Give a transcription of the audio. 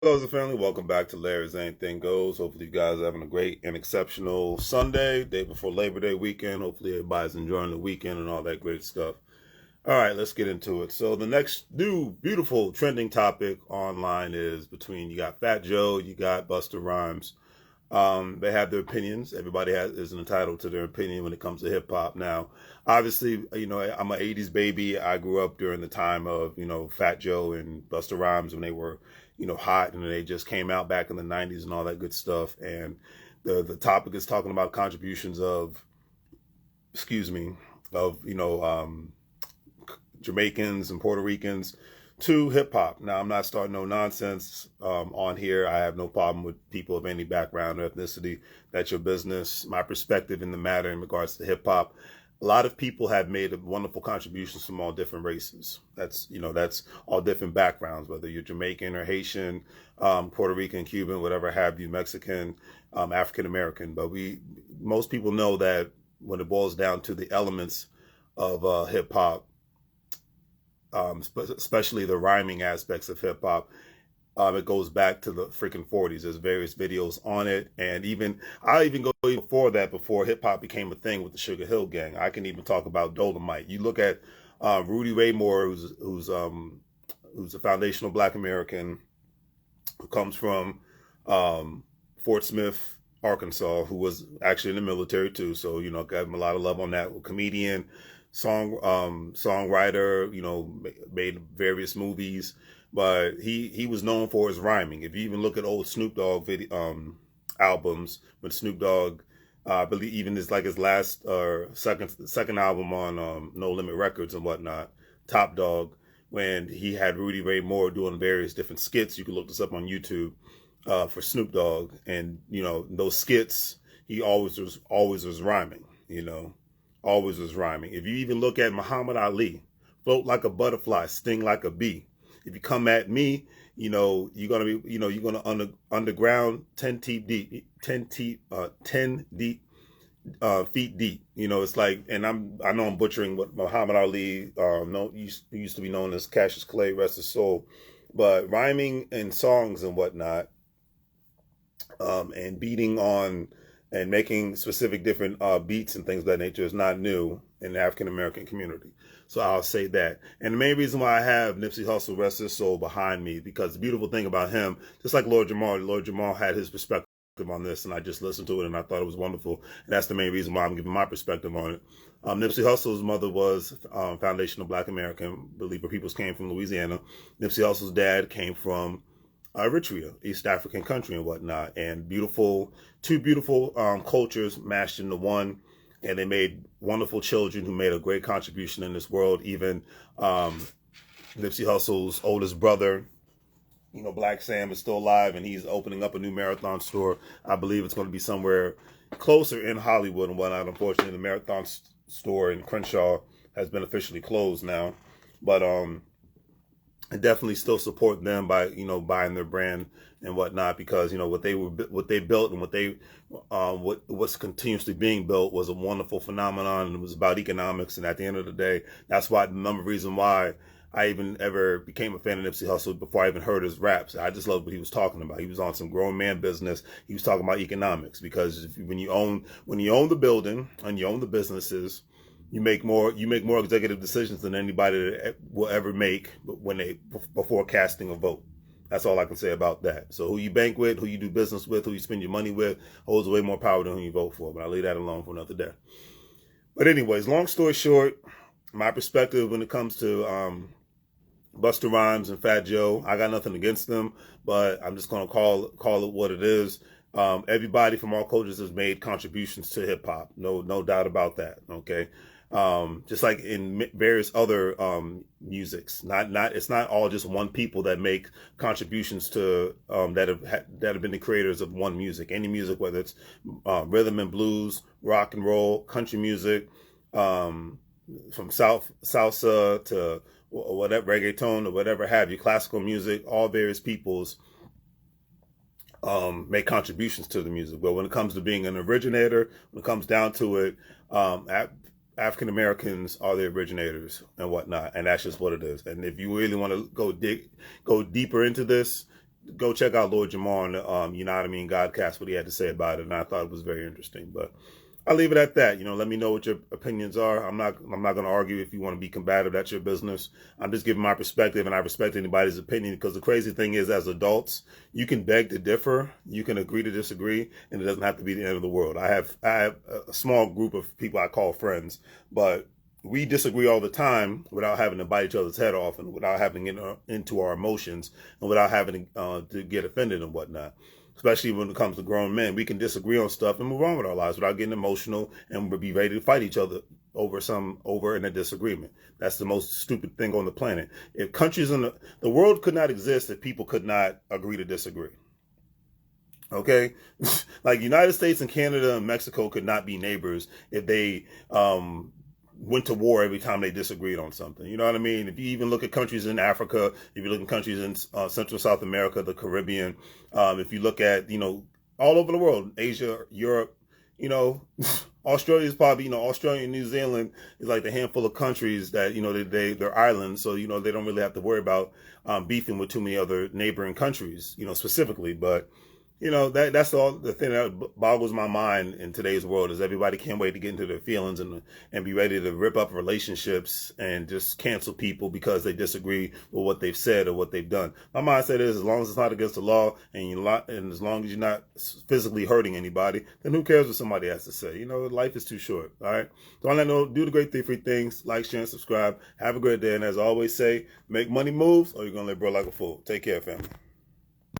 Hello, family. Welcome back to Larry's Anything Goes. Hopefully, you guys are having a great and exceptional Sunday, day before Labor Day weekend. Hopefully, everybody's enjoying the weekend and all that great stuff. All right, let's get into it. So, the next new beautiful trending topic online is between you got Fat Joe, you got Busta Rhymes. They have their opinions. Everybody is entitled to their opinion when it comes to hip hop. Now, obviously, I'm an '80s baby. I grew up during the time of Fat Joe and Busta Rhymes when they were hot, and they just came out back in the '90s and all that good stuff. And the topic is talking about contributions of, excuse me, of Jamaicans and Puerto Ricans to hip hop. Now, I'm not starting no nonsense on here. I have no problem with people of any background or ethnicity. That's your business. My perspective in the matter in regards to hip hop. A lot of people have made wonderful contributions from all different races. That's all different backgrounds, whether you're Jamaican or Haitian, Puerto Rican, Cuban, whatever have you, Mexican, African American. But most people know that when it boils down to the elements of hip hop, especially the rhyming aspects of hip hop. It goes back to the freaking 40s. There's various videos on it, and I even go before that, before hip hop became a thing with the Sugar Hill Gang. I can even talk about Dolomite. You look at Rudy Ray Moore, who's a foundational Black American who comes from Fort Smith, Arkansas, who was actually in the military too. So got him a lot of love on that. Comedian, songwriter, made various movies, but he was known for his rhyming. If you even look at old Snoop Dogg albums, when Snoop Dogg, I believe even his last second album on No Limit Records and whatnot, Top Dog, when he had Rudy Ray Moore doing various different skits. You can look this up on YouTube for Snoop Dogg, and those skits, he always was rhyming. Always was rhyming. If you even look at Muhammad Ali, float like a butterfly, sting like a bee. If you come at me, you're gonna underground 10 feet deep. It's like, and I know I'm butchering what Muhammad Ali used to be known as Cassius Clay, rest his soul, but rhyming in songs and whatnot, and beating on and making specific different beats and things of that nature is not new in the African American community. So I'll say that. And the main reason why I have Nipsey Hussle, rest his soul, behind me, because the beautiful thing about him, just like Lord Jamal had his perspective on this, and I just listened to it and I thought it was wonderful. And that's the main reason why I'm giving my perspective on it. Nipsey Hussle's mother was foundational Black American. I believe her peoples came from Louisiana. Nipsey Hussle's dad came from Eritrea, East African country and whatnot, and two beautiful cultures mashed into one, and they made wonderful children who made a great contribution in this world. Even Nipsey Hussle's oldest brother, Black Sam, is still alive, and he's opening up a new Marathon store. I believe it's going to be somewhere closer in Hollywood and whatnot. Unfortunately, the Marathon store in Crenshaw has been officially closed now, but I definitely still support them by buying their brand and whatnot, because what they built and what's continuously being built was a wonderful phenomenon, and it was about economics. And at the end of the day, that's why the number reason why I even ever became a fan of Nipsey Hussle before I even heard his raps. I just loved what he was talking about. He was on some grown man business. He was talking about economics, because when you own the building and you own the businesses, you make more executive decisions than anybody will ever make before casting a vote. That's all I can say about that. So who you bank with, who you do business with, who you spend your money with, holds way more power than who you vote for. But I'll leave that alone for another day. But anyways, long story short, my perspective when it comes to Busta Rhymes and Fat Joe, I got nothing against them, but I'm just gonna call it what it is. Everybody from all cultures has made contributions to hip hop. No doubt about that. Okay. Just like in various other musics, it's not all just one people that make contributions to that have been the creators of one music. Any music, whether it's rhythm and blues, rock and roll, country music, from salsa to whatever, reggaeton or whatever have you, classical music, all various peoples make contributions to the music. But when it comes to being an originator, when it comes down to it, African Americans are the originators and whatnot, and that's just what it is. And if you really want to go deeper into this, go check out Lord Jamar on the You Know What I Mean Godcast, what he had to say about it, and I thought it was very interesting. But I'll leave it at that. You know, let me know what your opinions are. I'm not going to argue. If you want to be combative, that's your business. I'm just giving my perspective, and I respect anybody's opinion, because the crazy thing is, as adults, you can beg to differ, you can agree to disagree, and it doesn't have to be the end of the world. I have a small group of people I call friends, but we disagree all the time without having to bite each other's head off, and without having to get into our emotions, and without having to get offended and whatnot. Especially when it comes to grown men, we can disagree on stuff and move on with our lives without getting emotional, and we'll be ready to fight each other over in a disagreement. That's the most stupid thing on the planet. If countries in the world could not exist if people could not agree to disagree. Okay, like United States and Canada and Mexico could not be neighbors if they went to war every time they disagreed on something. You know what I mean? If you even look at countries in Africa, if you look at countries in Central South America, the Caribbean, if you look at, all over the world, Asia, Europe, Australia is probably, Australia and New Zealand is like the handful of countries that, they're islands. So, they don't really have to worry about beefing with too many other neighboring countries, specifically. But that's all the thing that boggles my mind in today's world, is everybody can't wait to get into their feelings and be ready to rip up relationships and just cancel people because they disagree with what they've said or what they've done. My mindset is, as long as it's not against the law and as long as you're not physically hurting anybody, then who cares what somebody has to say? Life is too short. All right. So on that note, do the great three things: like, share, and subscribe. Have a great day. And as I always say, make money moves, or you're going to live bro like a fool. Take care, family.